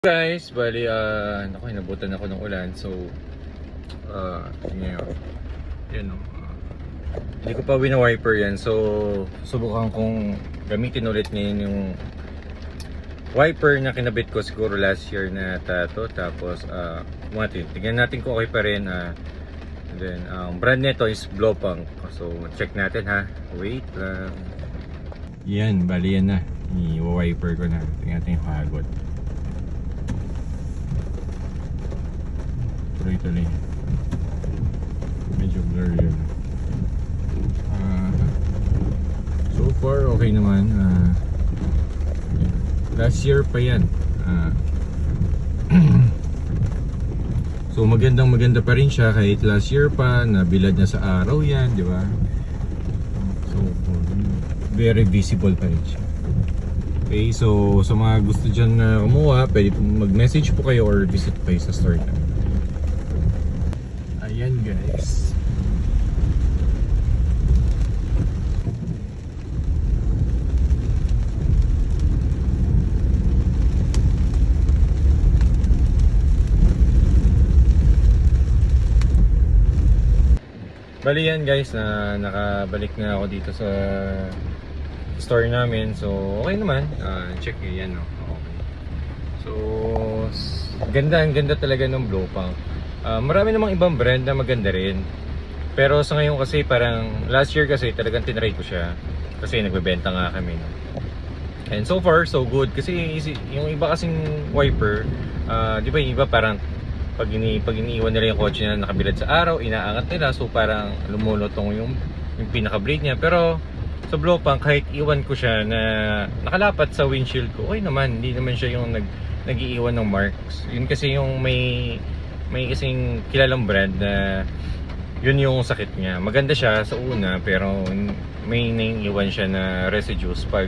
Guys, bali naku, inabutan ako ng ulan. So ngayon, yun hindi ko pa wina-wiper yan. So subukan kong gamitin ulit ngayon yung wiper na kinabit ko siguro last year na tato. Tapos tingnan natin kung okay pa rin. Then brand nito is Blowpunk. So check natin ha. Wait lang. Yan, bali yan na. I-wiper ko na. Tingnan natin yung kagot. Tuloy-tuloy. Medyo blur yun. So far okay naman. Last year pa yan. So maganda pa rin siya kahit last year pa. Nabilad na sa araw yan, di ba? So very visible pa rin siya. Okay, so sa mga gusto dyan na kumuha, pwede mag-message po kayo or visit kayo sa store namin. Ayan guys. Bali yan guys, na nakabalik na ako dito sa store namin. So okay naman. Check nyo yan. Okay. So ang ganda talaga ng Blowpunk. Marami namang ibang brand na maganda rin. Pero sa ngayon kasi parang last year kasi talagang tinry ko siya. Kasi nagbebenta nga kami. No? And so far so good. Kasi yung iba kasing wiper, di ba yung iba parang pag iniiwan nila yung kotse na nakabilad sa araw, inaangat nila. So parang lumulutong yung pinaka-blade niya. Pero sa Blowpunk kahit iwan ko siya na nakalapat sa windshield ko, okay naman. Hindi naman siya yung nag-iiwan ng marks. Yun kasi yung may kasing kilalang brand na yun yung sakit niya. Maganda siya sa una pero may naiiwan siya na residues pag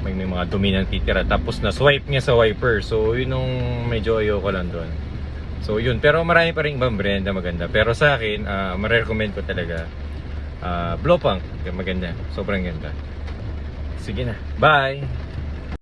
may mga dumi na titira tapos na swipe niya sa wiper. So yun yung medyo ayoko lang doon. So yun, pero marami pa rin ibang brand na maganda. Pero sa akin, ma-recommend ko talaga Blowpunk. Maganda, sobrang ganda. Sige na, bye!